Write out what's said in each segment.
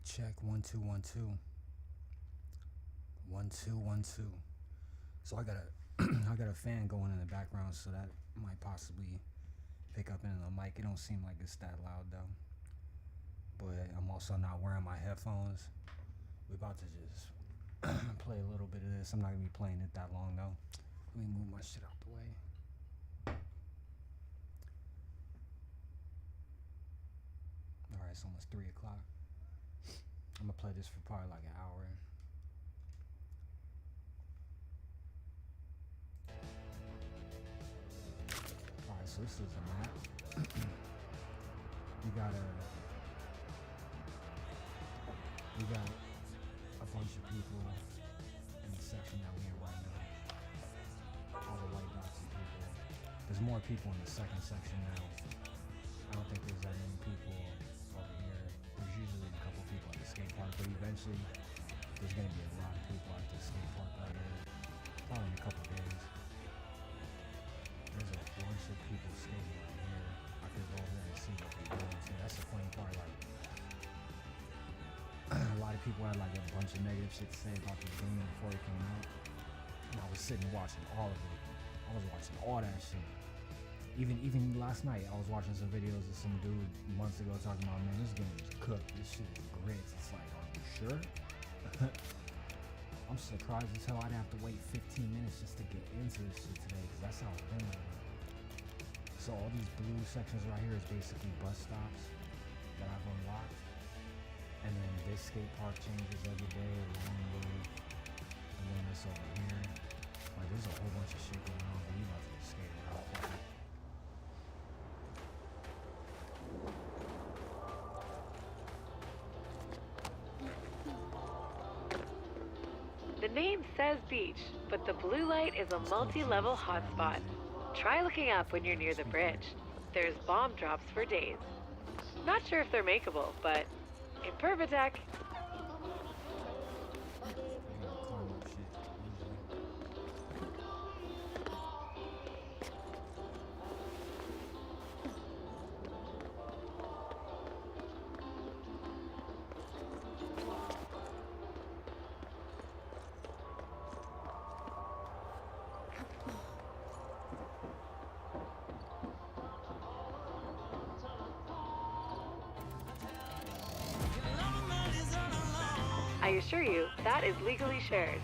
Mic check 1 2 1 2. 1 2 1 2. So I got a I got a fan going in the background, so that might possibly pick up into the mic. It don't seem like it's that loud though. But I'm also not wearing my headphones. We're about to just play a little bit of this. I'm not gonna be playing it that long though. Let me move my shit out the way. Alright, it's almost 3 o'clock. I'm gonna play this for probably like an hour. Alright, so this is a map. We got a bunch of people in the section that we in right now. All the white dots and people. There's more people in the second section now. I don't think there's that many people over here. There's usually a couple people at the skate park, but eventually there's gonna be a lot of people at the skate park right here. Probably in a couple days. There's a bunch of people skating right here. I could go over there and see what they're doing too. That's the funny part. Like, a lot of people had like a bunch of negative shit to say about this game before it came out. And I was sitting watching all of it. I was watching all that shit. Even last night, I was watching some videos of some dude months ago talking about, man, this game is cooked. This shit is grits. It's like, are you sure? I'm surprised as hell I'd have to wait 15 minutes just to get into this shit today, because that's how it's been right now. So all these blue sections right here is basically bus stops that I've unlocked. And then this skate park changes every day, along the way. And then this over here. Like, there's a whole bunch of shit going on, but we about to just skate around. The name says beach, but the blue light is a multi-level hotspot. Try looking up when you're near the bridge. There's bomb drops for days. Not sure if they're makeable, but in Permatech, I assure you, that is legally shared.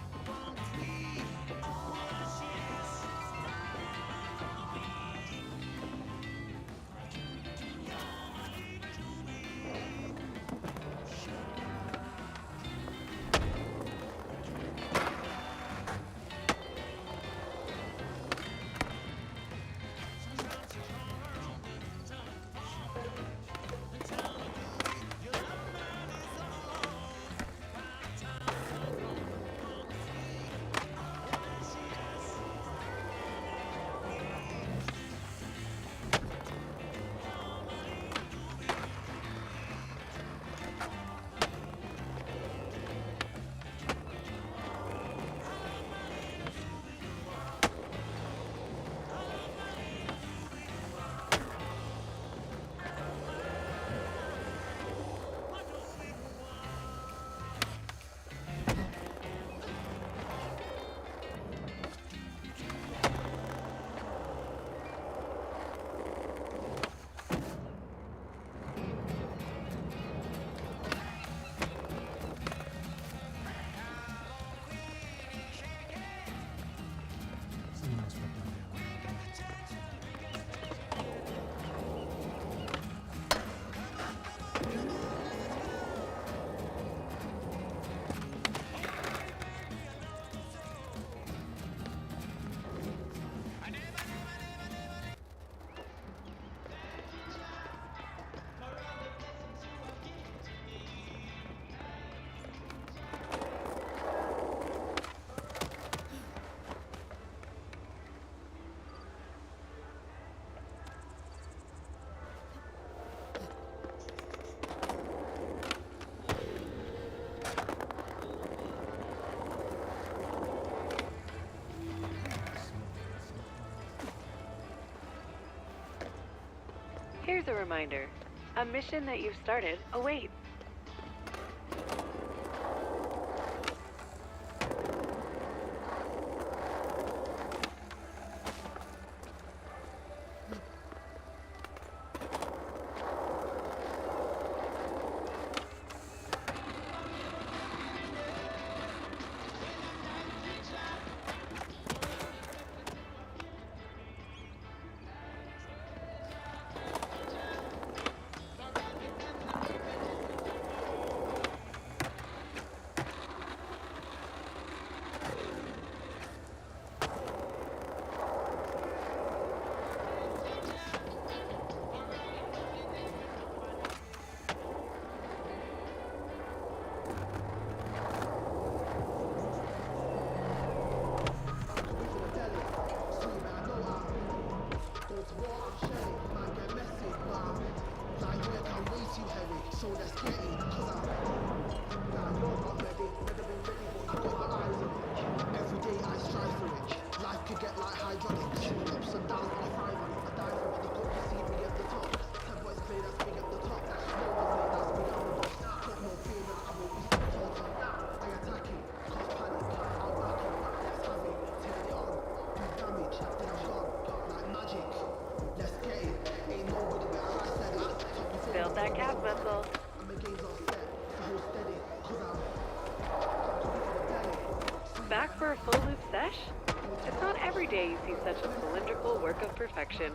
Here's a reminder. A mission that you've started awaits. Build that calf muscle. Back for a full loop sesh? It's not every day you see such a cylindrical work of perfection.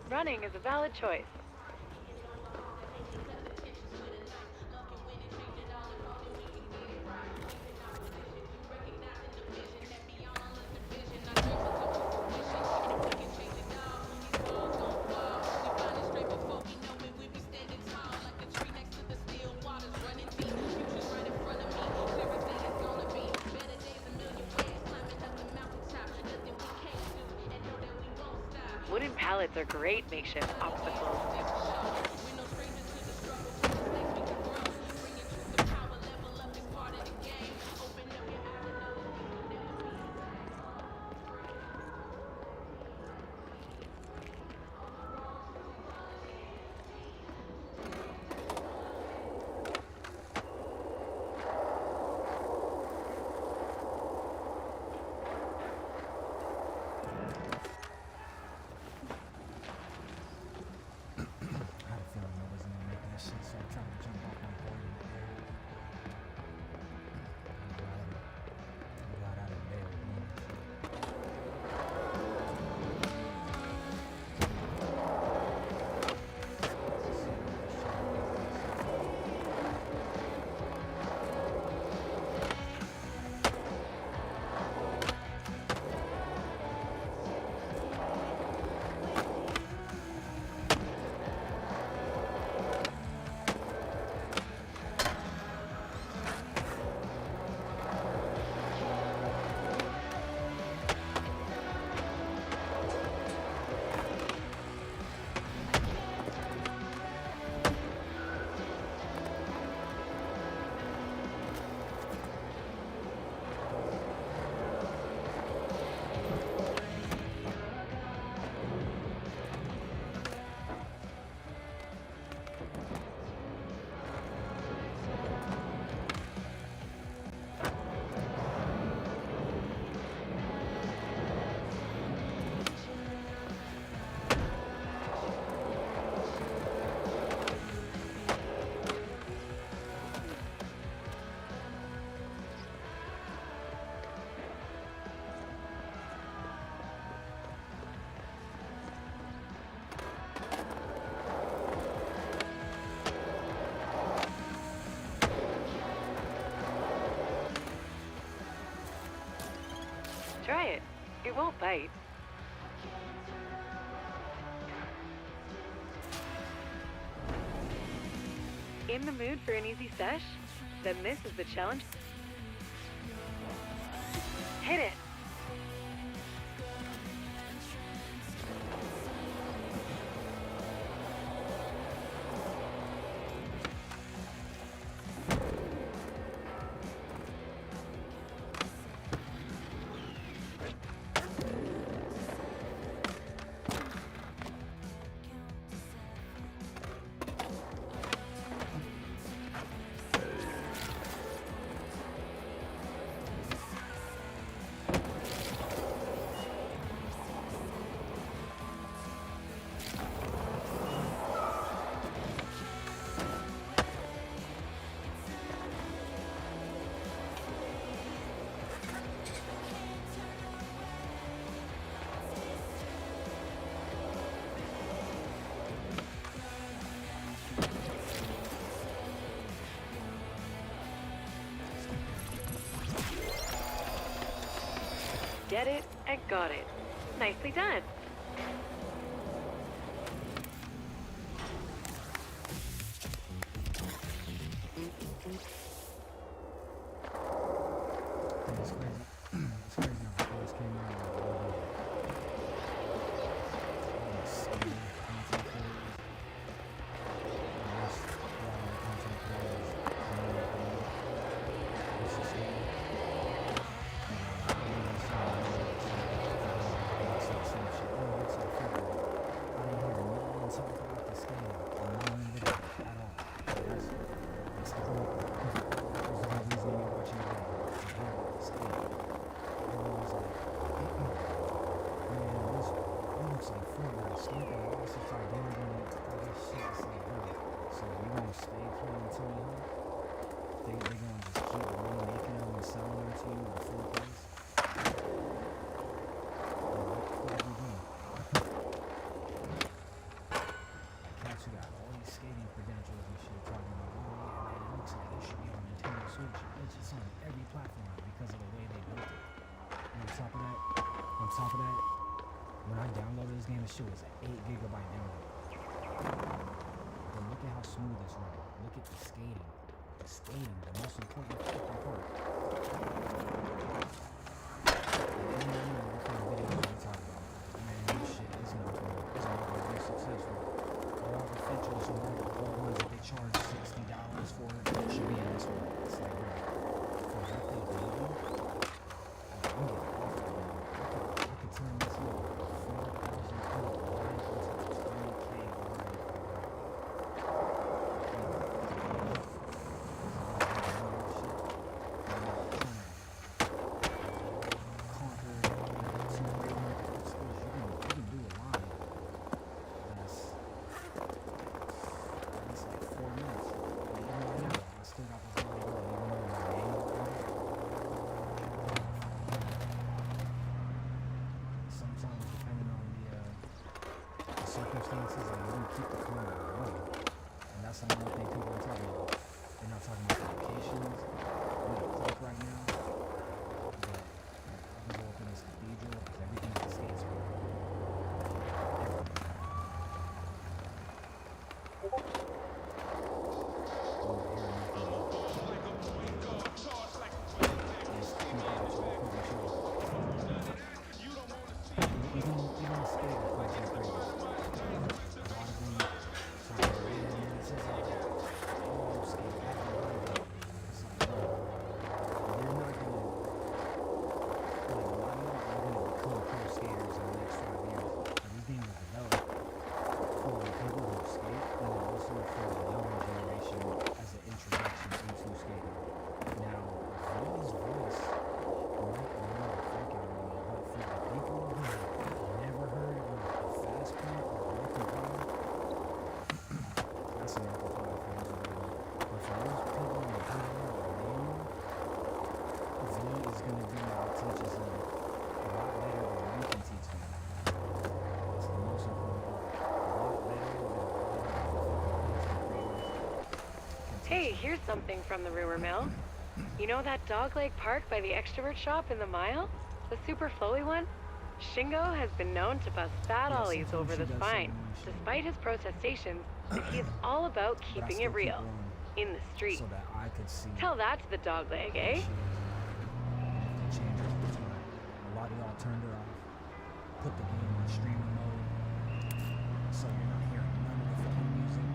Running is a valid choice. Wooden pallets are great makeshift obstacles. It won't bite. In the mood for an easy sesh? Then this is the challenge. Hit it! Get it and got it. Nicely done. It's crazy. It's crazy how it first came out. Skating content creators. Most content creators. It's just on top of that, when I downloaded this game, this shit was an 8 gigabyte download. But look at how smooth it's running. Look at the skating. The skating, the most important fucking part. What kind of videos are we talking about? Man, this shit is not gonna be successful. All the features and all the ones that they charge $60 for should be in this one. It's like, bro, for what they do, I'm getting off of it. I could turn this little 4,000 foot line into 20K line. Circumstances, like you can keep the camera running, and that's another thing people are talking about. They're not talking about the locations. I'm at a park right now, but I can go up in this cathedral because everything's a skate spot. Hey, here's something from the rumor mill. You know that dogleg park by the extrovert shop in the mile? The super flowy one? Shingo has been known to bust fat Yeah, ollies sometimes over she the does spine. something when she- Despite his protestations, he is all about But I keeping still it keep real. her on In the street. so that I could see Tell that to the dog leg, who eh? she is. And if they change her over time. A lot of y'all turned her off. Put the game on streaming mode. So you're not hearing none of the fucking music.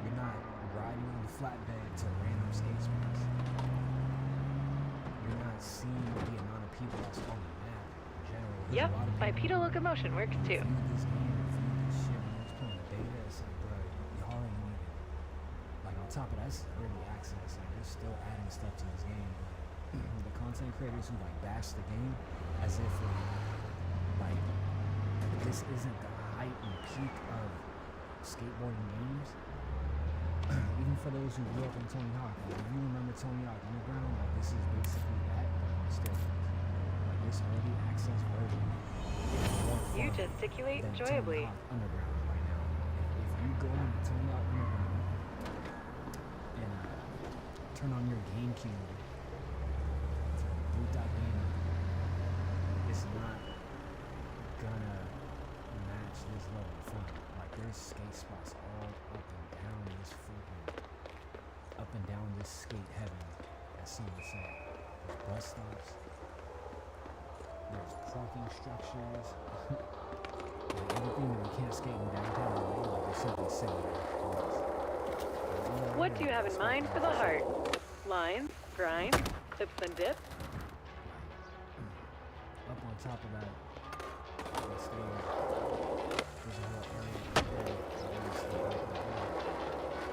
You're not riding on the flatbed to random skate spots. You're not seeing the amount of people that's on the map in general. There's Yep, a lot of people bipedal locomotion works who too. viewed this game and viewed this shit when it was playing the beta. It's like, bro, y'all ain't even, like, on top of that, it's early access. Like, they're still adding stuff to this game. But the content creators who, like, bash the game as if, like, this isn't the height and peak of skateboarding games. Even for those who grew up on Tony Hawk, like, if you remember Tony Hawk Underground, like, this is basically that, but on steroids. Like, this early access version is more fun You gesticulate than enjoyably. Tony Hawk Underground right now. If you go into Tony Hawk Underground and turn on your GameCube to boot that game up, it's not gonna match this level of fun. Like, there's skate spots all up and down this skate heaven, as some would say. There's bus stops, there's parking structures, like everything that we can't skate in downtown LA, like they're simply sitting there. What do you have in mind for the heart? Lines, grind, tips and dips? Up on top of that, on stage, there's a whole area right there where you skate like the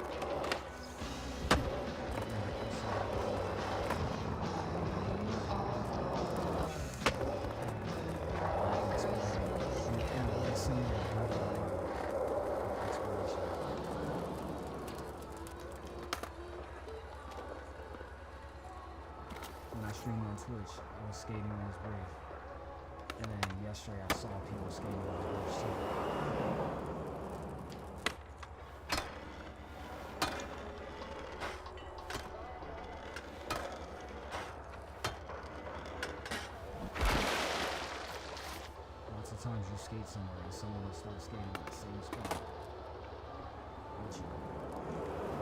when I streamed on Twitch, I was skating on this bridge. And then yesterday I saw people skating on the bridge too. Lots of times you skate somewhere and someone will start skating at the same spot with you.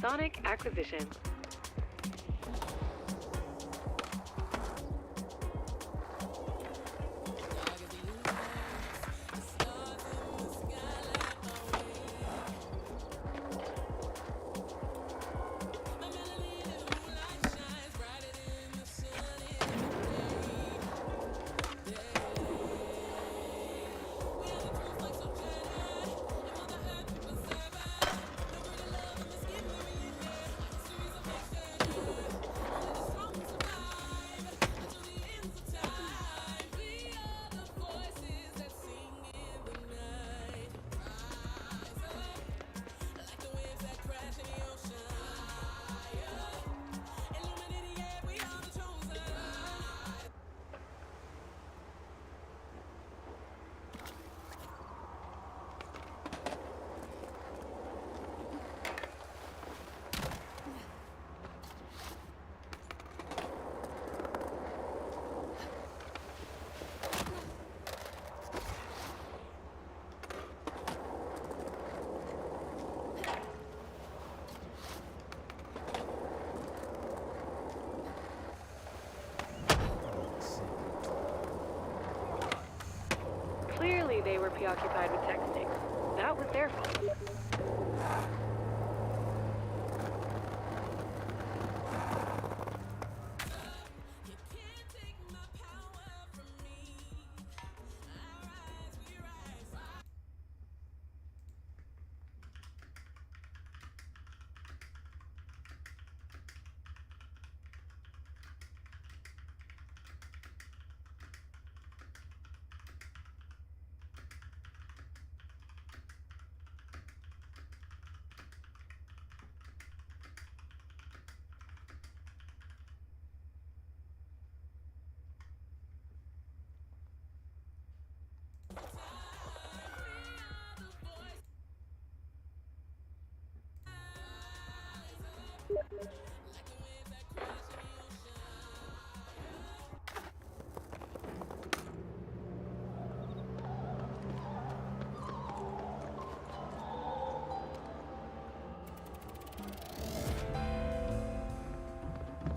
Sonic acquisition. Clearly they were preoccupied with texting. That was their fault.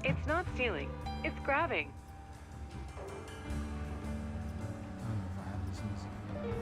It's not stealing, it's grabbing. I don't know if I have this music yet.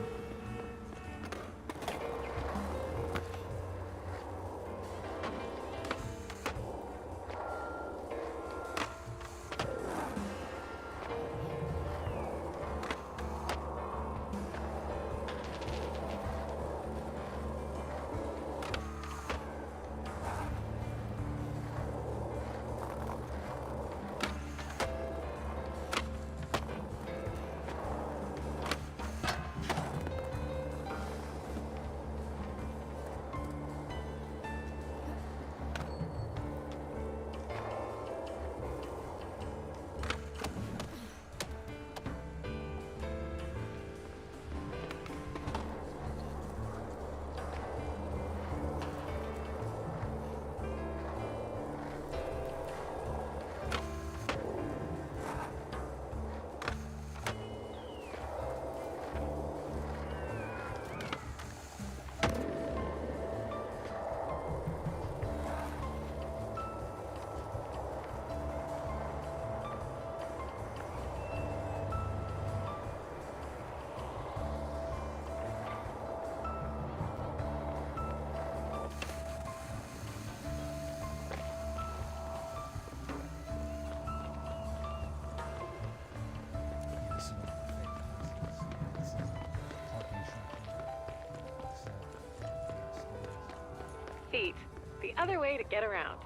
Feet, the other way to get around.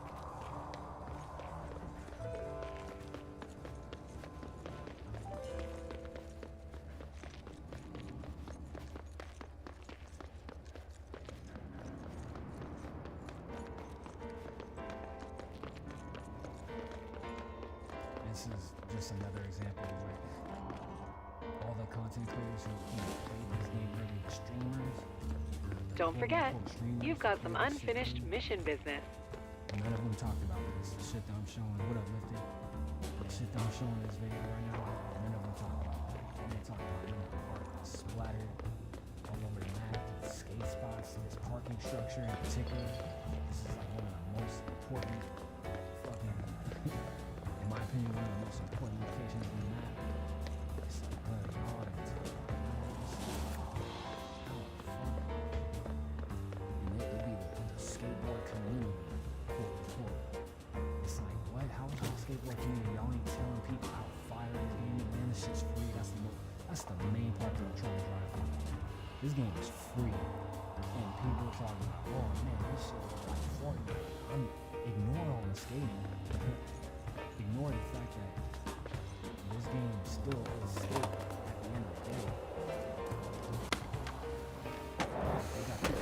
This is just another example where all the content creators who played this game early, the streamers. Don't forget, you've got some unfinished mission business. None of them talked about this. The shit that I'm showing. What up, Lifted? The shit that I'm showing in this video right now, none of them talk about it. They talk about, the art that's splattered all over the map, the skate spots, this parking structure in particular. This is like one of the most important fucking, in my opinion, one of the most important locations in the map. It's like, bro, y'all are skateboard community, quote unquote. It's like, what? How is our skateboard community? Y'all ain't telling people how fire this game is, man. This shit's free. That's the main part that I'm trying to drive home. This game is free. And people talking about, oh man, this shit is like Fortnite. Ignore all the skating. Ignore the fact that this game still is skate at the end of the day. They got the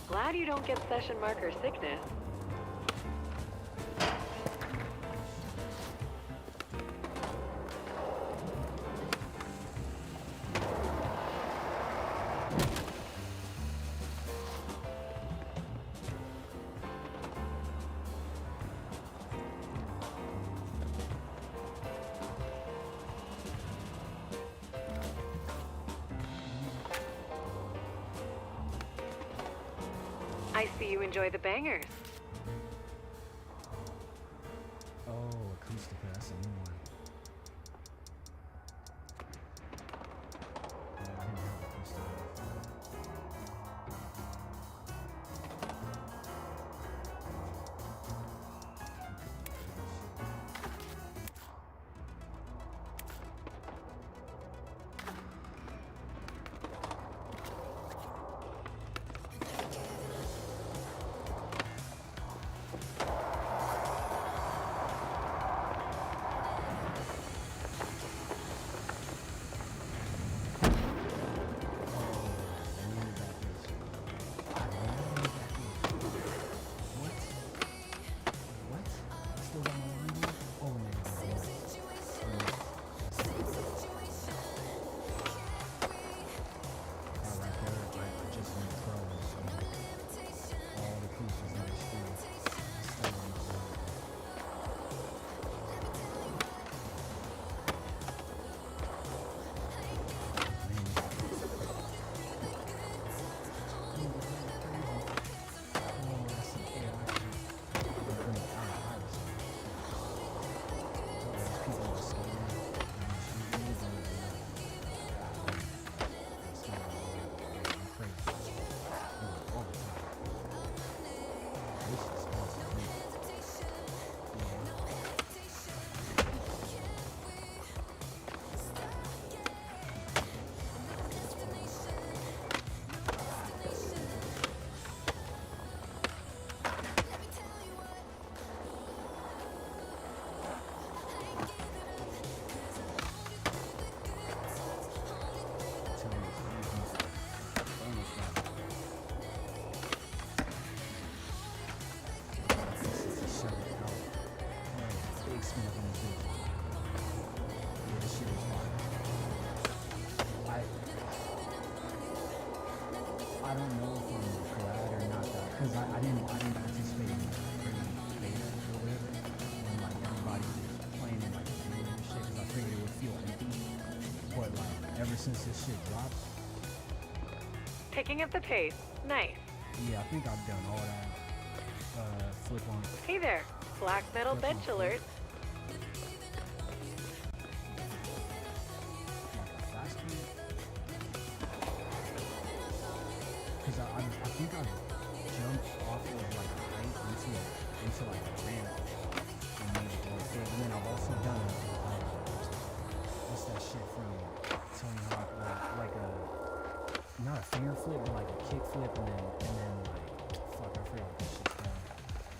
Glad you don't get session marker sickness. I see you enjoy the bangers. Oh, Acoustica, that's a new one. Oh, I didn't have Acoustica. because I didn't participate in like early beta or whatever when like everybody was playing and like doing and shit because I figured it would feel empty. But like ever since this shit dropped, Picking up the pace. Nice. yeah, I think I've done all that. Flip on. Hey there. Black metal Flip on bench flip. alert. Like a fast speed. Because I think I've jumped off of like a height into like a ramp and made it go big. And then I've also done what's that shit from Tony Hawk, like a not a finger flip but like a kick flip and then like fuck I forgot what that shit's called.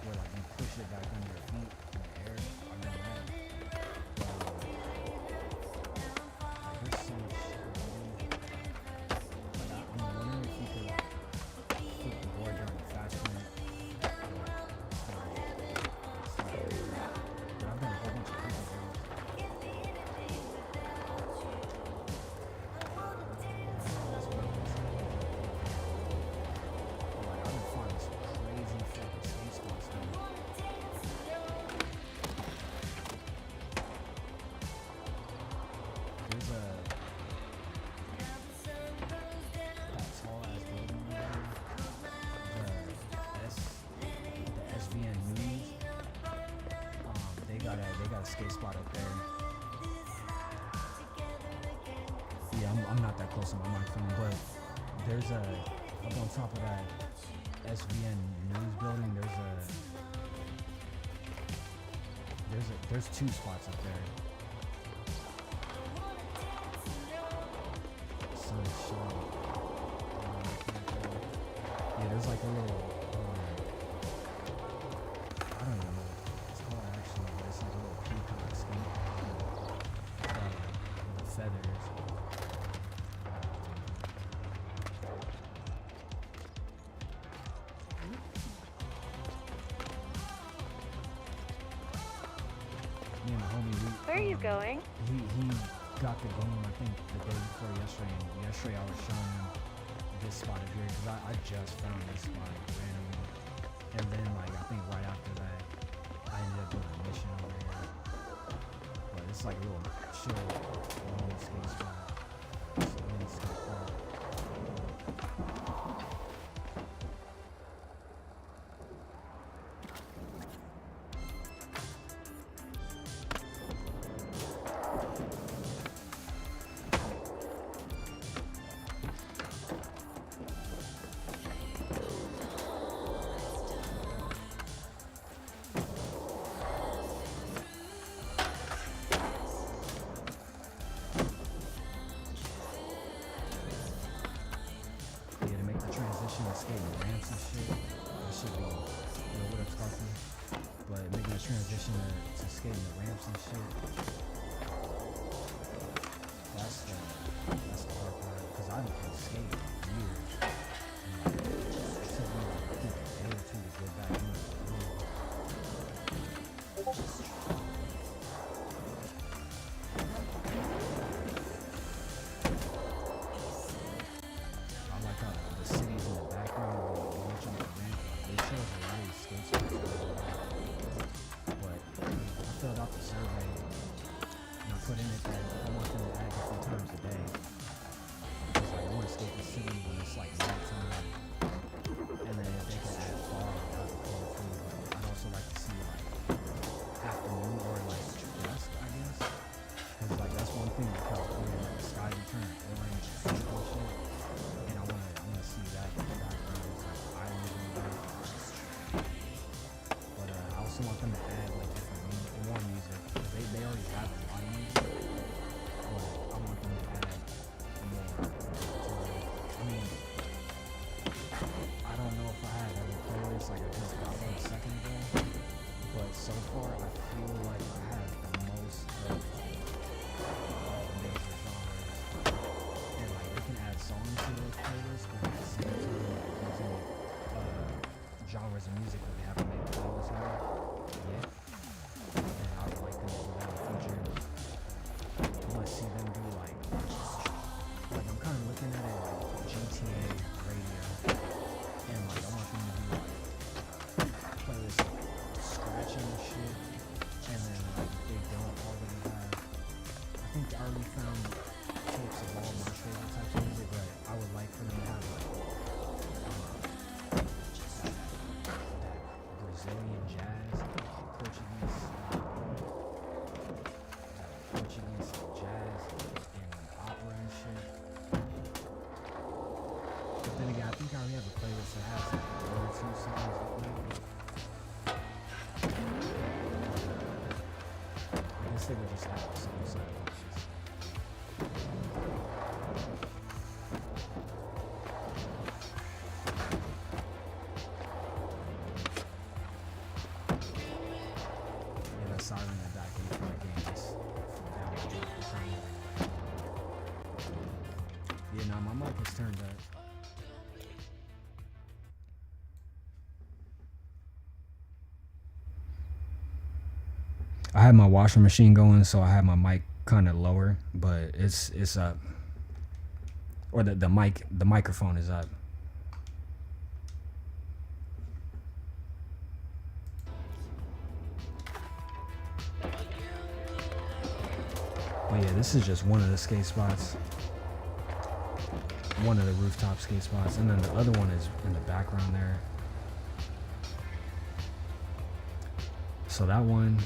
Where like you push it back under your feet in the air. I've done that. Like there's so much shit to do. Like I'm wondering if you could like flip the board during the fast sprint. But I've done a whole bunch of people games. That's what it is. But like I've been finding some crazy fucking skate spots though. There's that tall ass building over there. The SVN News. They got a skate spot up there. Yeah, I'm not that close to my microphone, but there's up on top of that SVN News building. There's two spots up there. So yeah, there's like a little I don't even know what it's called actually, but it's like a little peacock skate with the feathers. Me and the homie, Where are you going? he got the game I think the day before yesterday, and yesterday I was showing him this spot up here because I just found this spot randomly, and then like I think right after that I ended up doing a mission over here, but it's like a little chill little skate spot. It's a little skate park. Yeah, to make the transition to skating ramps and shit, that should be, what up, Scarfy? But making the transition to skating the ramps and shit, that's the hard part, because I haven't been skating in years. And it took me like, I think a day or two to get back into it. I like how the cities in the background where you watch on the ramp, they show us a lot of these skate spots. But I filled out the survey and I put in it that I want them to add different times a day. Because like, I want to skate the city when it's like nighttime. And then if they can add fall, that would be cool too. But I'd also like to see like afternoon or like dusk, I guess. Because like that's one thing with California, like the sky can turn orange and shit. And I wanna see that in the background. It's like islands in the back. But I also want them to add like different more music. Because they already have a lot of music. But I want them to add more to it. I mean, I don't know if I have every playlist like I just got one a second ago. But so far I feel like I have the most of all the major genres. And like they can add songs to those playlists, but at the same time like using genres of music that they haven't made playlists with yet. And I would like them to do that in the future. I want to see them do like I'm kind of looking at it like GTA radio, and like I want them to do like I had my washing machine going, so I had my mic kind of lower, but it's up. Or the microphone is up. But yeah, this is just one of the skate spots. One of the rooftop skate spots, and then the other one is in the background there. So that one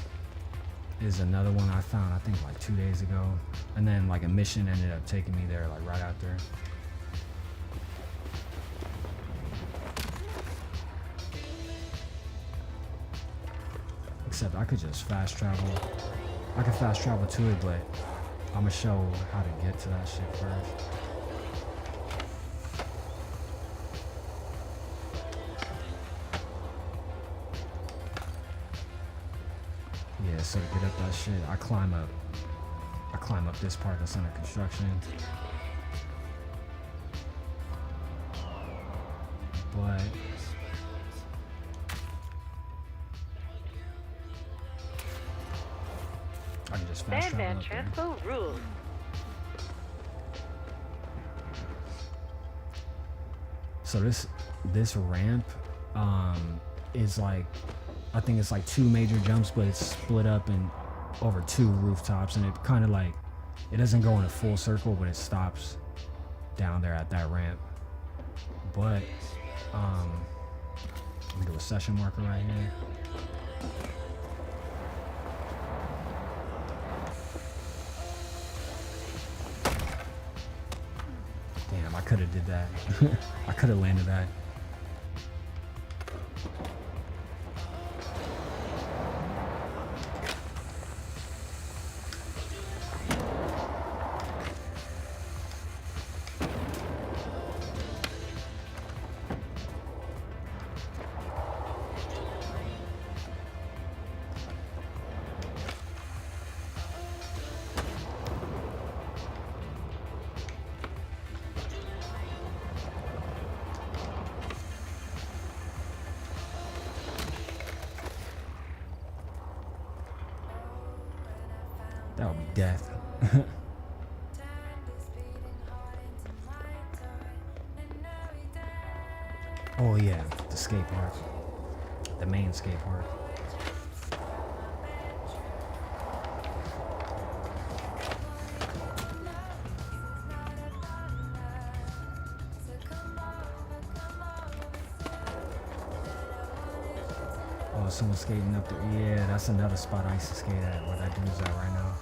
is another one I found, I think like 2 days ago. And then like a mission ended up taking me there like right after. Except I could just fast travel. I could fast travel to it, but I'm gonna show how to get to that shit first. Yeah, so to get up that shit, I climb up this part that's under construction. But I can just fast travel up there. Transpo rules. So this ramp is like, I think it's like 2 major jumps, but it's split up in over 2 rooftops, and it kind of like, it doesn't go in a full circle, but it stops down there at that ramp. But let me do a session marker right here. Damn, I could have did that. I could have landed that. That would be death. Oh yeah, the skate park. The main skate park. Oh, someone's skating up there. Yeah, that's another spot I used to skate at, where that dude's at right now.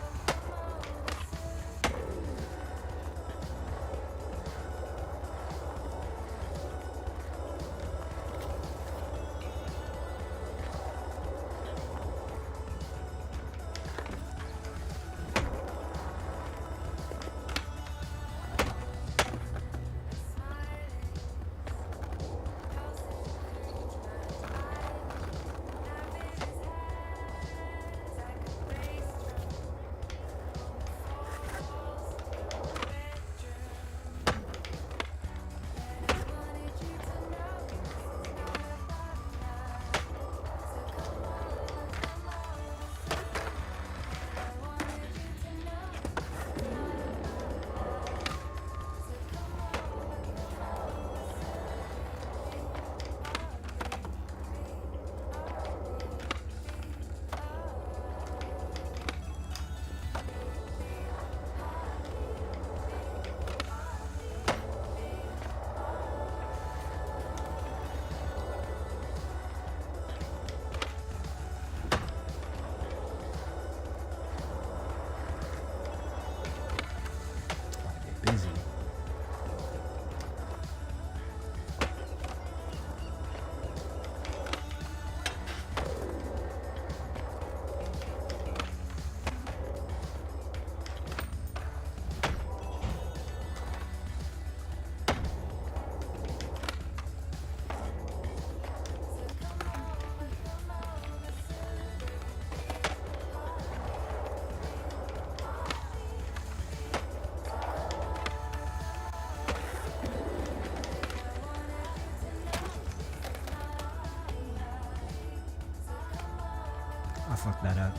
fucked that up.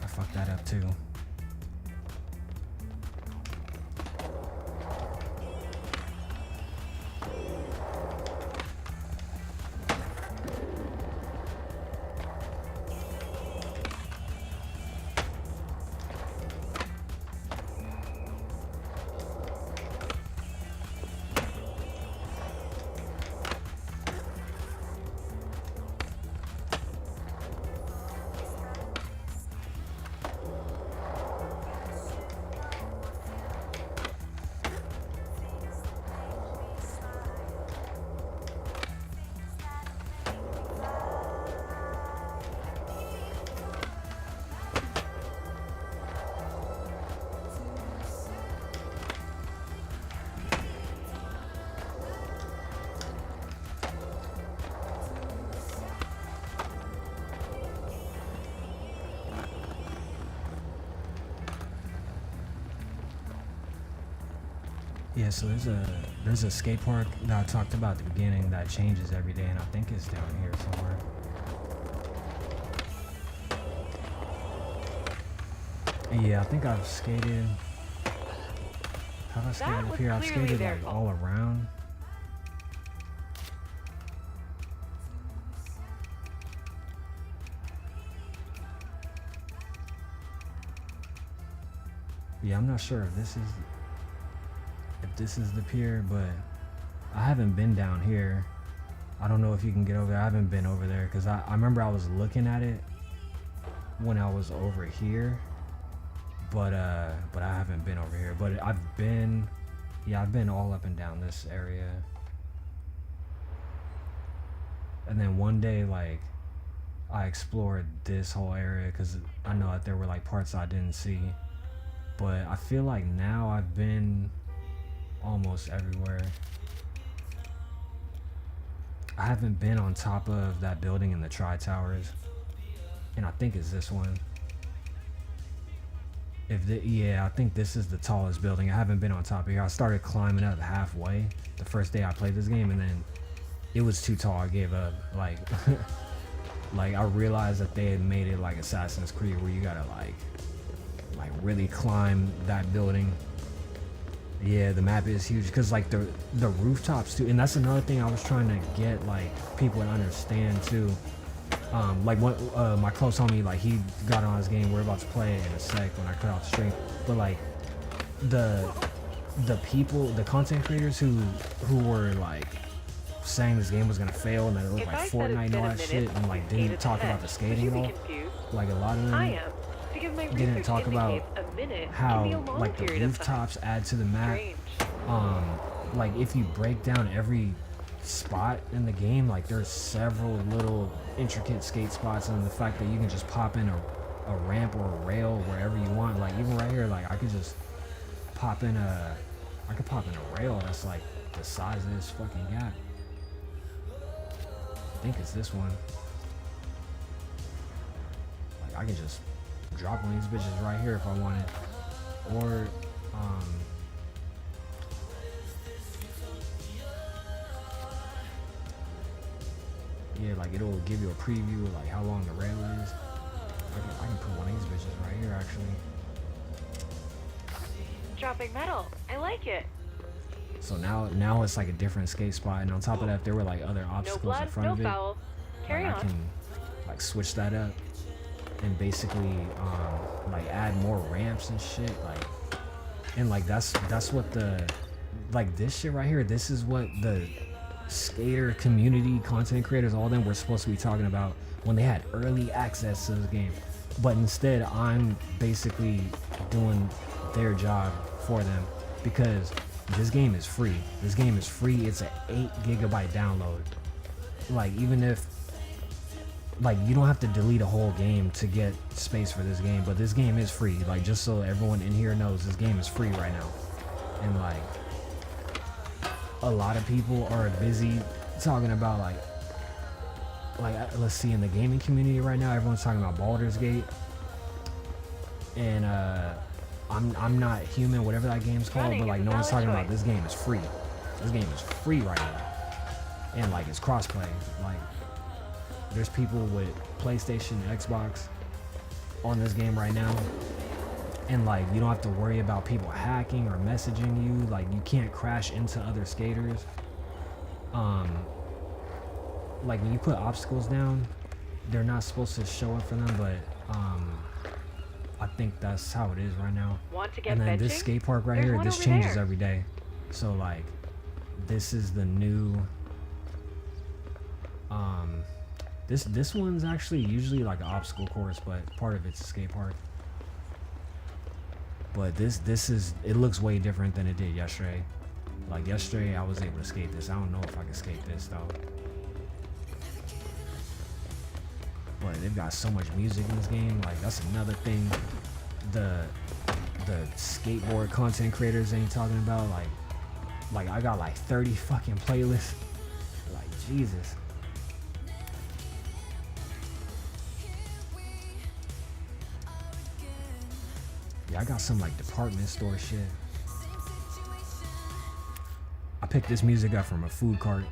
I fucked that up too. Yeah, so there's a skate park that I talked about at the beginning that changes every day, and I think it's down here somewhere. Yeah, I think I've skated. Have I skated up here? I've skated like all around. Yeah, I'm not sure if this is the pier, but I haven't been down here. I don't know if you can get over there. I haven't been over there because I remember I was looking at it when I was over here, but I haven't been over here. But I've been all up and down this area. And then one day, like, I explored this whole area because I know that there were like parts I didn't see. But I feel like now I've been almost everywhere. I haven't been on top of that building in the Tri-Towers, and I think it's this one. Yeah, I think this is the tallest building. I haven't been on top of here. I started climbing up halfway the first day I played this game, and then it was too tall. I gave up. Like, like I realized that they had made it like Assassin's Creed, where you gotta like really climb that building. Yeah, the map is huge because like the rooftops too, and that's another thing I was trying to get like people to understand too. Like what my close homie, like he got on his game. We're about to play it in a sec when I cut off the stream. But like the people, the content creators who were like saying this game was gonna fail and that it looked like Fortnite and all that shit, and like didn't talk about the skating at all. Like a lot of them didn't talk about how like the rooftops add to the map. Like if you break down every spot in the game, like there's several little intricate skate spots, and the fact that you can just pop in a ramp or a rail wherever you want. Like even right here, like I could just pop in a rail that's like the size of this fucking gap. I think it's this one. Like I can just drop one of these bitches right here if I wanted, or yeah, like it'll give you a preview of like how long the rail is. I can put one of these bitches right here actually. Dropping metal. I like it. So now it's like a different skate spot, and on top of that, there were like other obstacles in front of it. Foul. Carry on. I can like switch that up and basically like add more ramps and shit. Like, and like that's what the like this shit right here. This is what the skater community, content creators, all them were supposed to be talking about when they had early access to this game. But instead, I'm basically doing their job for them because this game is free. This game is free. It's an 8 GB download. Like even if like you don't have to delete a whole game to get space for this game, but this game is free. Like just so everyone in here knows, this game is free right now. And like a lot of people are busy talking about like let's see, in the gaming community right now, everyone's talking about Baldur's Gate. and I'm not human, whatever that game's called, but like no one's talking about this game is free. This game is free right now, and like it's crossplay. Like there's people with PlayStation, Xbox on this game right now, and like you don't have to worry about people hacking or messaging you. Like you can't crash into other skaters. Like when you put obstacles down, they're not supposed to show up for them, but I think that's how it is right now. And then this skate park right here, this changes every day. So like this is the new this one's actually usually like an obstacle course, but part of it's a skate park. But this is, it looks way different than it did yesterday. Like yesterday I was able to skate this. I don't know if I can skate this though. But they've got so much music in this game. Like that's another thing the skateboard content creators ain't talking about. Like I got like 30 fucking playlists. Like Jesus. Yeah, I got some like department store shit. I picked this music up from a food cart.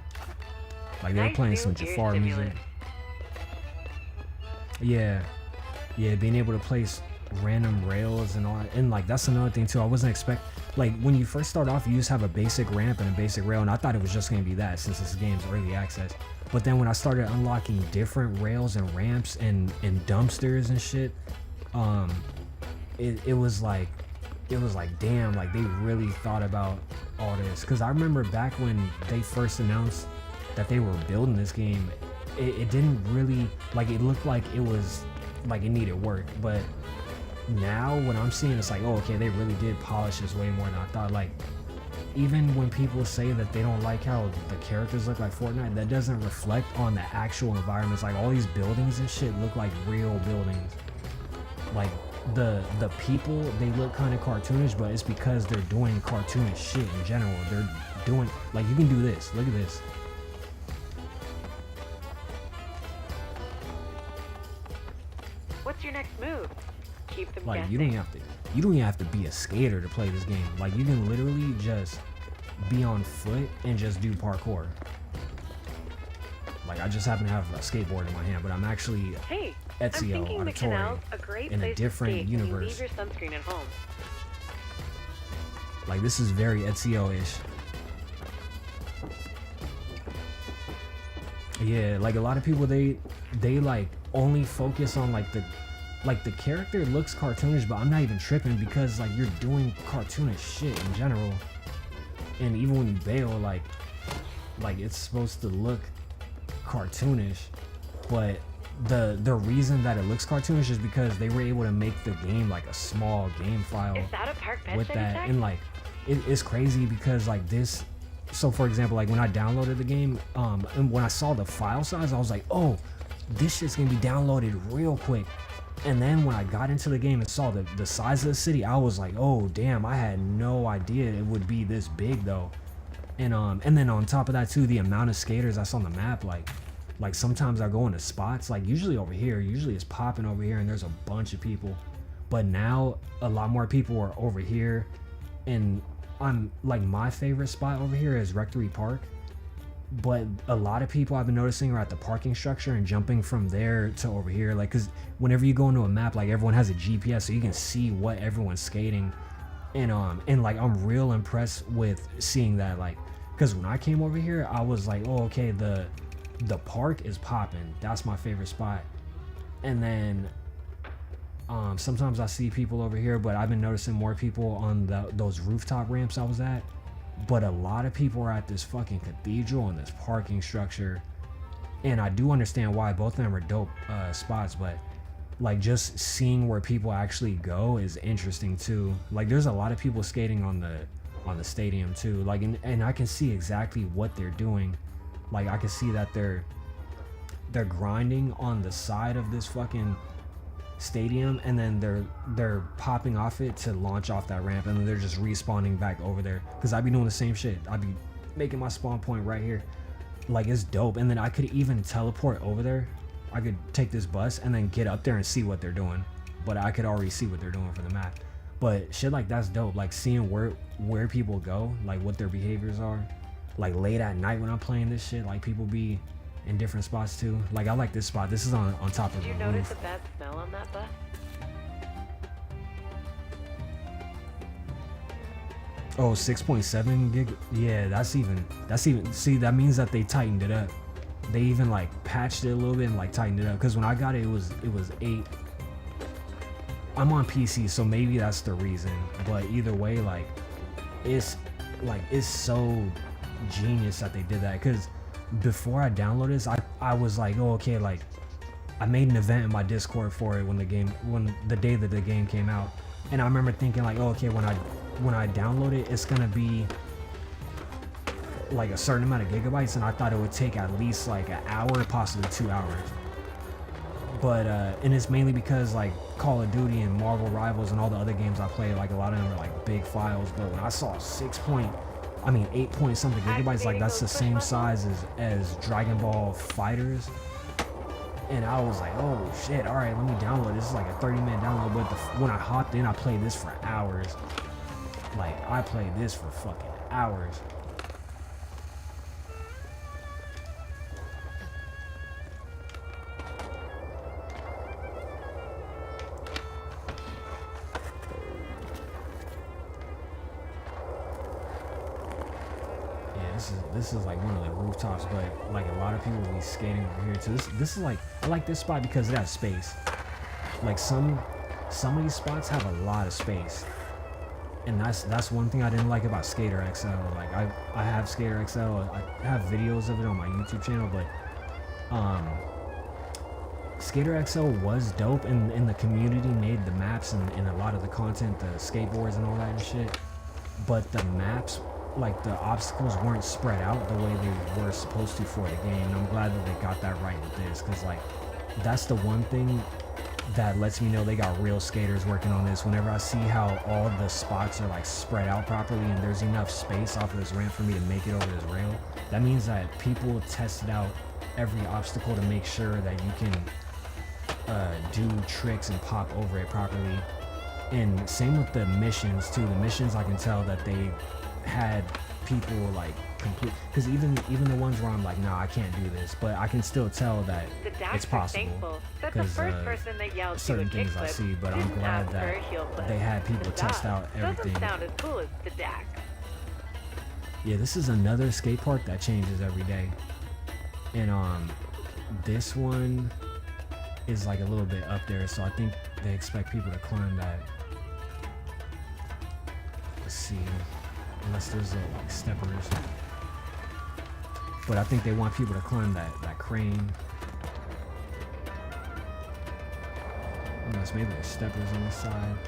Like they were playing some Jafar music. Yeah, being able to place random rails and all, and like that's another thing too. I wasn't like when you first start off, you just have a basic ramp and a basic rail, and I thought it was just gonna be that since this game's early access. But then when I started unlocking different rails and ramps and dumpsters and shit, it was like damn, like they really thought about all this. Because I remember back when they first announced that they were building this game, it didn't really, like, it looked like it was like it needed work. But now what I'm seeing, it's like, oh, okay, they really did polish this way more than I thought. Like even when people say that they don't like how the characters look like Fortnite, that doesn't reflect on the actual environments. Like all these buildings and shit look like real buildings. Like the people, they look kind of cartoonish, but it's because they're doing cartoonish shit in general. They're doing, like, you can do this. Look at this. What's your next move? Keep them like guessing. you don't even have to be a skater to play this game. Like you can literally just be on foot and just do parkour. Like I just happen to have a skateboard in my hand, but I'm actually Ezio Auditore in a different universe. Leave your sunscreen at home. Like this is very Ezio-ish. Yeah, like a lot of people, they like only focus on like the character looks cartoonish, but I'm not even tripping because like you're doing cartoonish shit in general. And even when you bail, like it's supposed to look cartoonish, but the reason that it looks cartoonish is because they were able to make the game like a small game file with that. And like it's crazy because like this, so for example, like when I downloaded the game, and when I saw the file size, I was like, oh, this shit's gonna be downloaded real quick. And then when I got into the game and saw the size of the city, I was like, oh damn, I had no idea it would be this big though. And then on top of that too, the amount of skaters I saw on the map, like sometimes I go into spots, like usually it's popping over here and there's a bunch of people, but now a lot more people are over here. And I'm like, my favorite spot over here is Rectory Park, but a lot of people I've been noticing are at the parking structure and jumping from there to over here. Like, cause whenever you go into a map, like everyone has a GPS so you can see what everyone's skating. And like I'm real impressed with seeing that, like, cause when I came over here, I was like, oh, okay, the park is popping. That's my favorite spot. And then sometimes I see people over here, but I've been noticing more people on those rooftop ramps I was at. But a lot of people are at this fucking cathedral and this parking structure. And I do understand why both of them are dope spots, but like just seeing where people actually go is interesting too. Like there's a lot of people skating on the stadium too. Like and I can see exactly what they're doing. Like I can see that they're grinding on the side of this fucking stadium, and then they're popping off it to launch off that ramp, and then they're just respawning back over there. Because I'd be doing the same shit. I'd be making my spawn point right here. Like it's dope. And then I could even teleport over there. I could take this bus and then get up there and see what they're doing. but I could already see what they're doing for the map. But shit like that's dope. Like seeing where people go, like what their behaviors are. Like late at night when I'm playing this shit, like people be in different spots too. Like I like this spot. This is on top of the roof. Did you notice a bad smell on that bus? Oh, 6.7 gig. Yeah, that's even. See, that means that they tightened it up. They even like patched it a little bit and like tightened it up. Cause when I got it, it was 8. I'm on PC, so maybe that's the reason. But either way, like it's so genius that they did that. Cause before I downloaded this, I was like, oh okay, like I made an event in my Discord for it when the day that the game came out, and I remember thinking like, oh okay, when I download it, it's gonna be like a certain amount of gigabytes, and I thought it would take at least like an hour, possibly 2 hours. But and it's mainly because like Call of Duty and Marvel Rivals and all the other games I played, like a lot of them are like big files. But when I saw 8 point something gigabytes, like that's the same size as Dragon Ball Fighters. And I was like, oh shit, all right, let me download. This is like a 30-minute download. But when I hopped in, I played this for hours. Like I played this for fucking hours. This is like one of the rooftops, but like a lot of people will be skating over here too. This is like, I like this spot because it has space. Like some of these spots have a lot of space, and that's one thing I didn't like about Skater XL. Like I have Skater XL, I have videos of it on my YouTube channel, but Skater XL was dope, and the community made the maps and a lot of the content, the skateboards and all that and shit. But the maps, like the obstacles weren't spread out the way they were supposed to for the game, and I'm glad that they got that right with this, because like that's the one thing that lets me know they got real skaters working on this. Whenever I see how all the spots are like spread out properly and there's enough space off of this ramp for me to make it over this rail, that means that people tested out every obstacle to make sure that you can do tricks and pop over it properly. And same with the missions too. The missions, I can tell that they had people like complete, because even the ones where I'm like, nah, I can't do this, but I can still tell that it's possible. Because certain things I see, but I'm glad that they had people test out everything. Doesn't sound as cool as the DAC. Yeah, this is another skate park that changes every day, and this one is like a little bit up there, so I think they expect people to climb that. Let's see. Unless there's like steppers, but I think they want people to climb that crane. Unless maybe there's steppers on the side.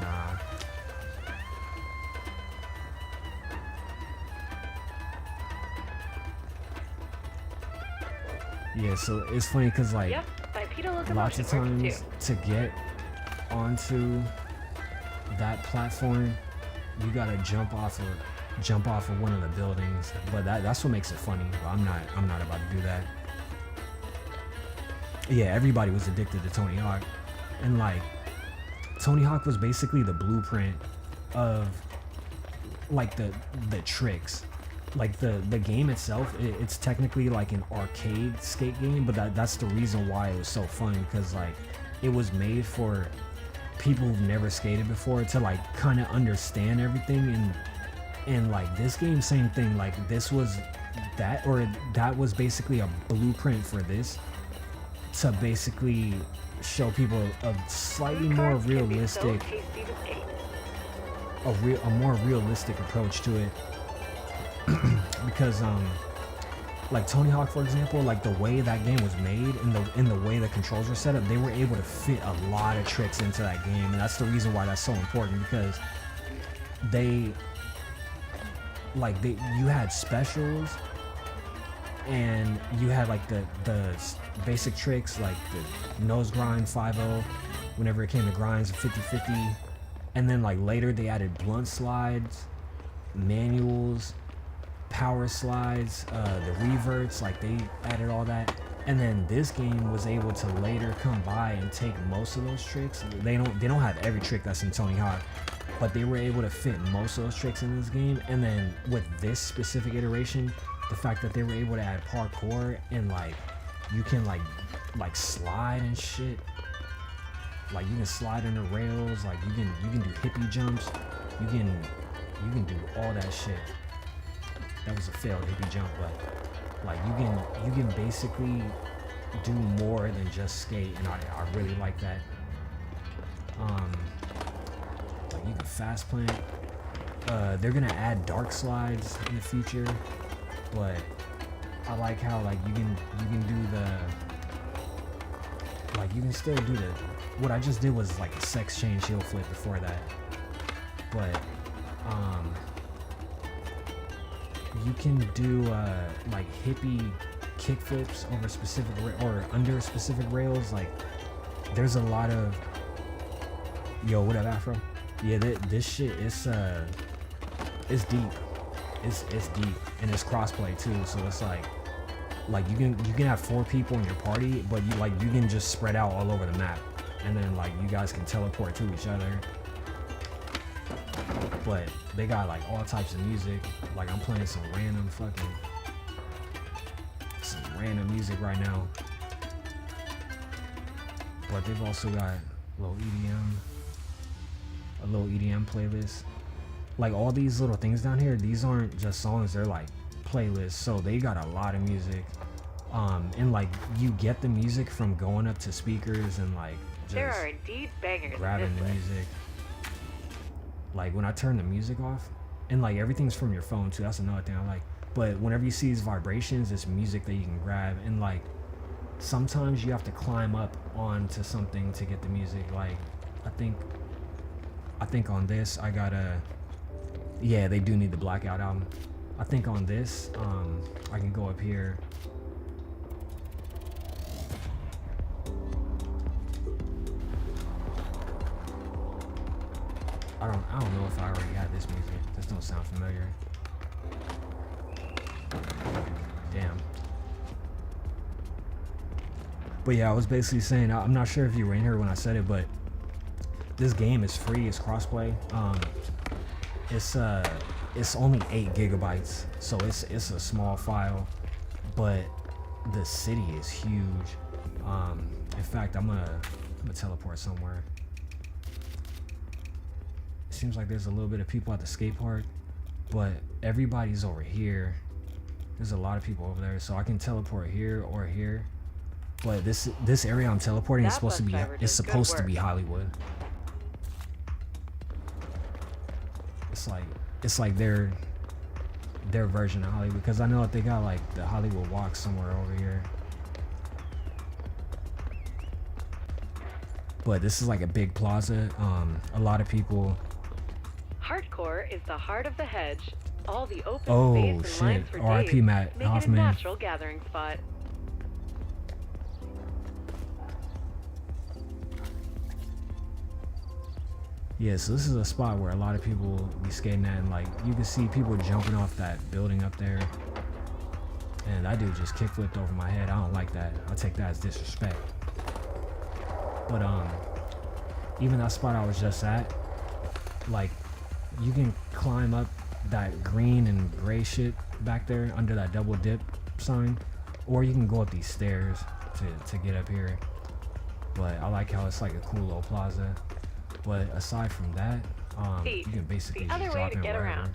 Nah. Yeah, so it's funny because like lots of times to get onto that platform, you gotta jump off of one of the buildings, but that's what makes it funny. But I'm not about to do that. Yeah, everybody was addicted to Tony Hawk, and like Tony Hawk was basically the blueprint of like the tricks. Like the game itself, it's technically like an arcade skate game, but that's the reason why it was so fun, because like it was made for people who've never skated before to like kind of understand everything. And like this game, same thing. Like this was that was basically a blueprint for this, to basically show people a slightly more realistic, a more realistic approach to it. Because like Tony Hawk, for example, like the way that game was made and in the way the controls were set up, they were able to fit a lot of tricks into that game, and that's the reason why that's so important, because you had specials, and you had like the basic tricks, like the nose grind 5-0 whenever it came to grinds, 50-50, and then like later they added blunt slides, manuals, power slides, the reverts, like they added all that. And then this game was able to later come by and take most of those tricks. They don't have every trick that's in Tony Hawk, but they were able to fit most of those tricks in this game. And then with this specific iteration, the fact that they were able to add parkour and like you can like slide and shit. Like you can slide under rails, like you can do hippie jumps, you can do all that shit. That was a failed hippie jump, but like you can basically do more than just skate, and I really like that. Like you can fast plant. They're gonna add dark slides in the future, but I like how like you can do the like you can still do the what I just did was like a sex change heel flip before that, but you can do like hippie kick flips over specific or under specific rails. Like there's a lot of yo, what up, Afro? Yeah, this shit is it's deep. It's deep, and it's crossplay too. So it's like you can have 4 people in your party, but you can just spread out all over the map, and then like you guys can teleport to each other. But they got like all types of music. Like I'm playing some random music right now. But they've also got a little EDM playlist. Like all these little things down here, these aren't just songs, they're like playlists. So they got a lot of music. And like you get the music from going up to speakers and like just there are indeed bangers grabbing the music. Like when I turn the music off, and like everything's from your phone too, that's another thing I like. But whenever you see these vibrations, it's music that you can grab, and like sometimes you have to climb up onto something to get the music. Like I think on this I gotta, yeah, they do need the Blackout album. I think on this I can go up here. I don't know if I already had this music. This don't sound familiar. Damn. But yeah, I was basically saying, I'm not sure if you were in here when I said it, but this game is free. It's crossplay. It's only 8 gigabytes, so it's a small file, but the city is huge. In fact, I'm gonna teleport somewhere. Seems like there's a little bit of people at the skate park, but everybody's over here. There's a lot of people over there, so I can teleport here or here. But this area I'm teleporting is supposed to be Hollywood. It's like their version of Hollywood, because I know that they got like the Hollywood Walk somewhere over here. But this is like a big plaza. A lot of people. Hardcore is the heart of the hedge. All the open space and lines for R.I.P. days Matt make Hoffman. it a natural gathering spot. Yeah, so this is a spot where a lot of people be skating at, and like you can see people jumping off that building up there. And that dude just kickflipped over my head. I don't like that. I'll take that as disrespect. But even that spot I was just at, like you can climb up that green and gray shit back there under that double dip sign, or you can go up these stairs to get up here. But I like how it's like a cool little plaza. But aside from that, you can basically just drop in wherever.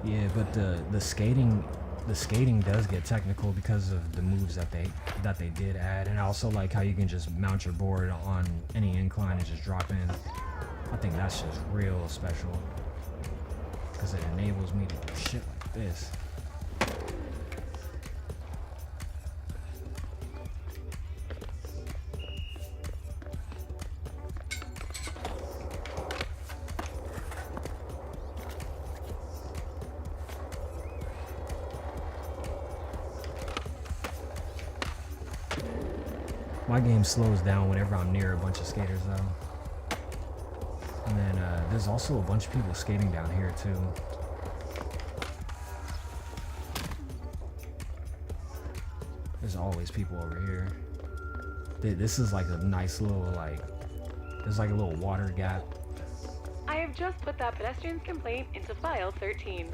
Yeah, but the skating does get technical because of the moves that they did add, and I also like how you can just mount your board on any incline and just drop in. I think that's just real special because it enables me to do shit like this. My game slows down whenever I'm near a bunch of skaters though. And then there's also a bunch of people skating down here too. There's always people over here. This is like a nice little there's like a little water gap. I have just put that pedestrian's complaint into file 13.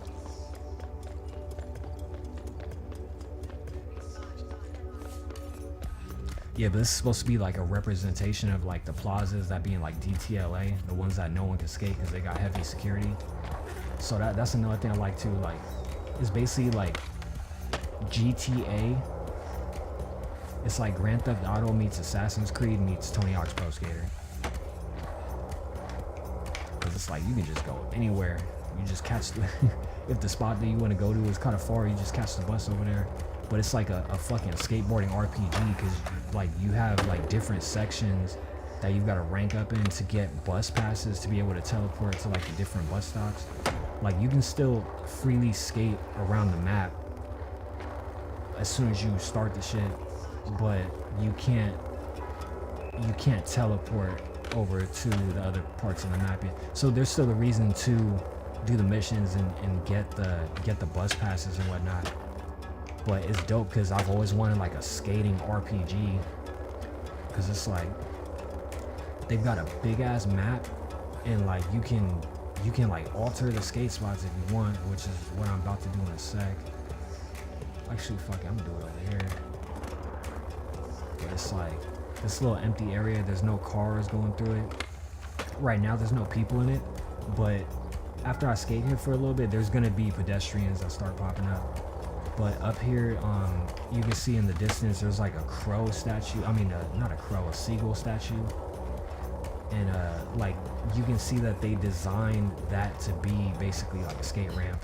Yeah, but this is supposed to be like a representation of like the plazas that being like DTLA, the ones that no one can skate because they got heavy security. So that's another thing I like too. Like, it's basically like GTA. It's like Grand Theft Auto meets Assassin's Creed meets Tony Hawk's Pro Skater. Cause it's like you can just go anywhere. You just catch the if the spot that you want to go to is kind of far, you just catch the bus over there. But it's like a fucking skateboarding RPG because like you have like different sections that you've got to rank up in to get bus passes to be able to teleport to like the different bus stops. Like you can still freely skate around the map as soon as you start the shit, but you can't teleport over to the other parts of the map yet. So there's still a reason to do the missions and get the bus passes and whatnot. But it's dope because I've always wanted like a skating RPG, because it's like they've got a big ass map and like you can like alter the skate spots if you want, which is what I'm about to do in a sec. Actually, fuck it, I'm gonna do it over here. But it's like this little empty area, there's no cars going through it. Right now there's no people in it, but after I skate here for a little bit, there's gonna be pedestrians that start popping up. But up here, you can see in the distance, there's like a crow statue. I mean, not a crow, a seagull statue. And like you can see that they designed that to be basically like a skate ramp.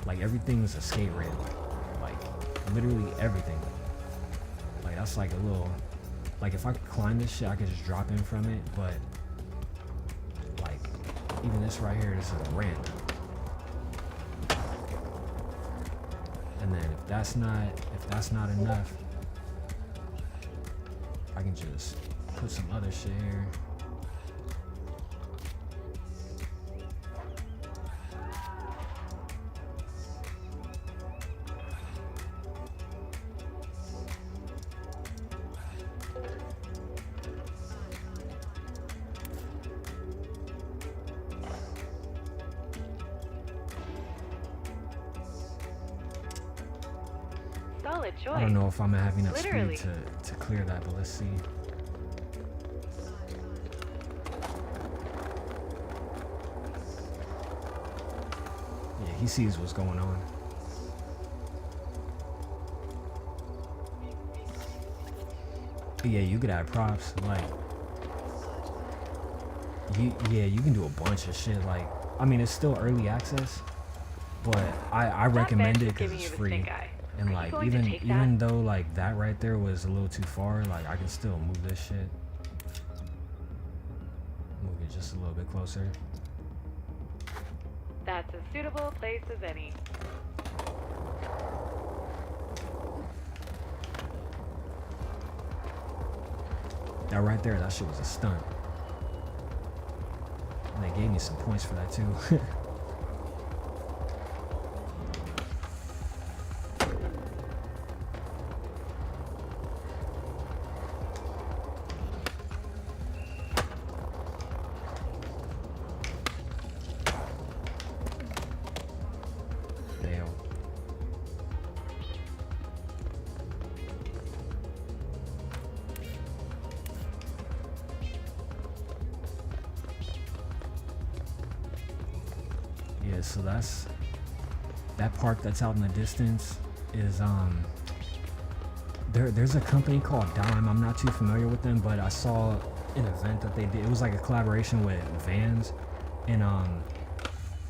Like everything's a skate ramp. Like literally everything. Like that's like a little, like if I could climb this shit, I could just drop in from it. But like even this right here, this is a ramp. And then if that's not enough, I can just put some other shit here. Solid choice. I don't know if I'm gonna have enough Literally. speed to clear that, but let's see. Yeah, he sees what's going on. But yeah, you could add props, like you can do a bunch of shit. Like, I mean, it's still early access, but I recommend it because it's free. And like even though like that right there was a little too far, like I can still move this shit. Move it just a little bit closer. That's as suitable a place as any. That right there, that shit was a stunt. And they gave me some points for that too. Yeah, so that's that park that's out in the distance is there's a company called Dime. I'm not too familiar with them, but I saw an event that they did. It was like a collaboration with Vans, and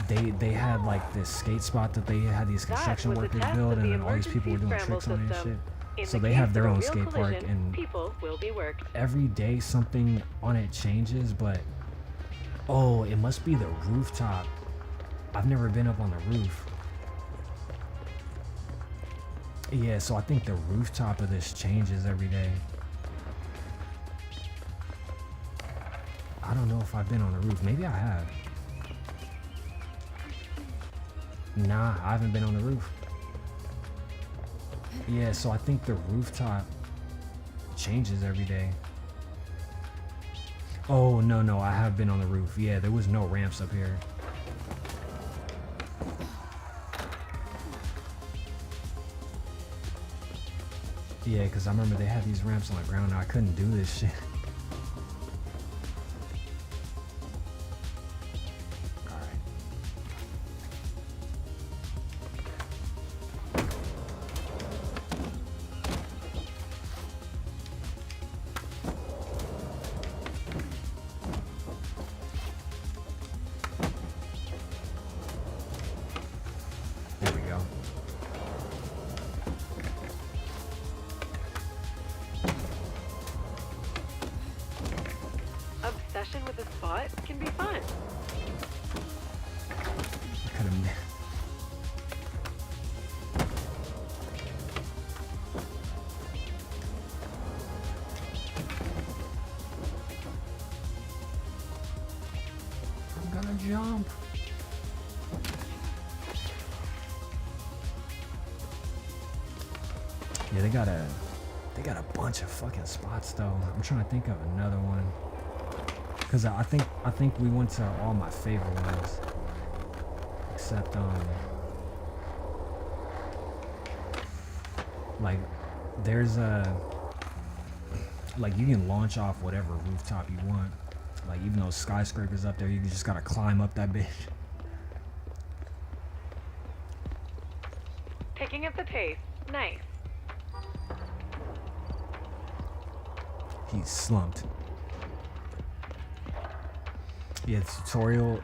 they had like this skate spot that they had these construction workers build, and then all these people were doing tricks on it and shit. So they have their own skate park, and people will be worked. every day something on it changes. But oh, it must be the rooftop. I've never been up on the roof. Yeah, so I think the rooftop of this changes every day. I don't know if I've been on the roof. Maybe I have. Nah, I haven't been on the roof. Yeah, so I think the rooftop changes every day. Oh, no, I have been on the roof. Yeah, there was no ramps up here. Yeah, because I remember they had these ramps on the ground and I couldn't do this shit. There we go. Obsession with a spot can be fun. I could have. I'm gonna jump. Yeah, they got a bunch of fucking spots though. I'm trying to think of another one. Cause I think we went to all my favorite ones. Except like there's like you can launch off whatever rooftop you want. Like even those skyscrapers up there, you just gotta climb up that bitch. Picking up the pace. Nice. He's slumped. Yeah, the tutorial,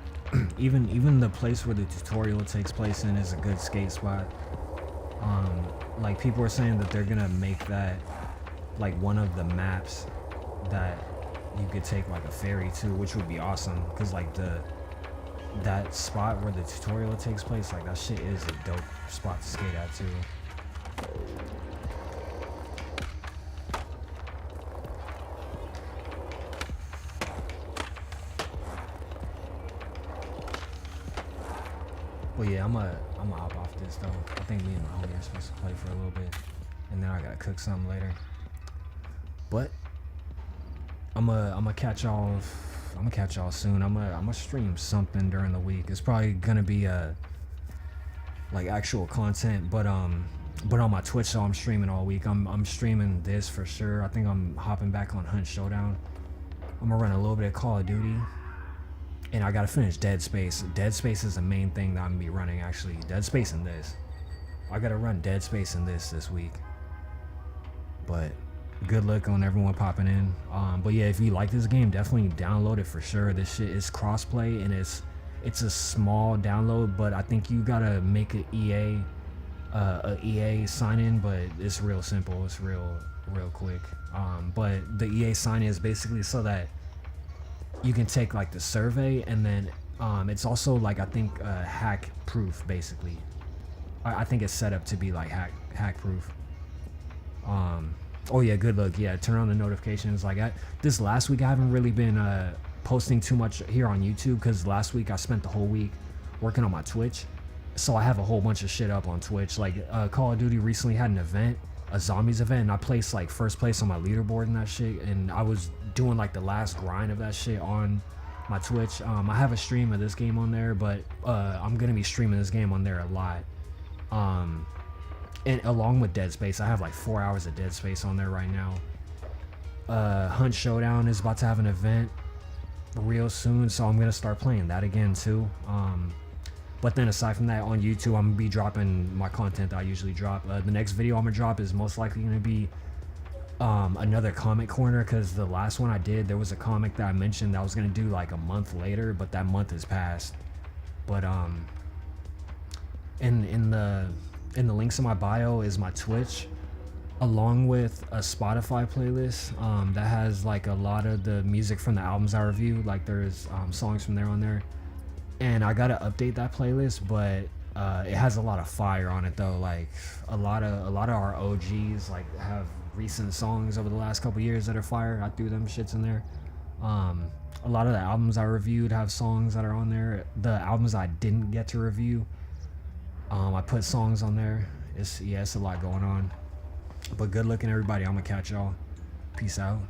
even the place where the tutorial takes place in is a good skate spot. Like people are saying that they're gonna make that like one of the maps that you could take like a ferry to, which would be awesome. Cause like that spot where the tutorial takes place, like that shit is a dope spot to skate at too. Well, yeah, I'm gonna hop off this though. I think me and my homie are supposed to play for a little bit, and then I gotta cook something later. But I'm gonna catch y'all. I'm gonna catch y'all soon. I'm gonna stream something during the week. It's probably gonna be like actual content, but on my Twitch, so I'm streaming all week. I'm streaming this for sure. I think I'm hopping back on Hunt Showdown. I'm gonna run a little bit of Call of Duty. And I gotta finish Dead Space. Dead Space is the main thing that I'm gonna be running actually. Dead Space and this. I gotta run Dead Space and this week. But good luck on everyone popping in. But yeah, if you like this game, definitely download it for sure. This shit is crossplay and it's a small download, but I think you gotta make a EA sign in, but it's real simple. It's real quick. But the EA sign in is basically so that you can take like the survey, and then it's also like I think hack proof basically. I think it's set up to be like hack proof. Oh yeah, good luck. Yeah, turn on the notifications. Like this last week I haven't really been posting too much here on YouTube because last week I spent the whole week working on my Twitch, so I have a whole bunch of shit up on Twitch. Like Call of Duty recently had an event, a zombies event, and I placed like first place on my leaderboard and that shit, and I was doing like the last grind of that shit on my Twitch. I have a stream of this game on there, but I'm gonna be streaming this game on there a lot. And along with Dead Space, I have like 4 hours of Dead Space on there right now. Hunt Showdown is about to have an event real soon, so I'm gonna start playing that again too. But then aside from that, on YouTube, I'm gonna be dropping my content that I usually drop. The next video I'm gonna drop is most likely gonna be another comic corner, because the last one I did, there was a comic that I mentioned that I was gonna do like a month later, but that month has passed. But in the links in my bio is my Twitch, along with a Spotify playlist that has like a lot of the music from the albums I review. Like there's songs from there on there, and I gotta update that playlist, but It has a lot of fire on it though. Like a lot of our OGs like have recent songs over the last couple years that are fire. I threw them shits in there. A lot of the albums I reviewed have songs that are on there. The albums I didn't get to review, I put songs on there. It's a lot going on. But good looking everybody. I'm gonna catch y'all. Peace out.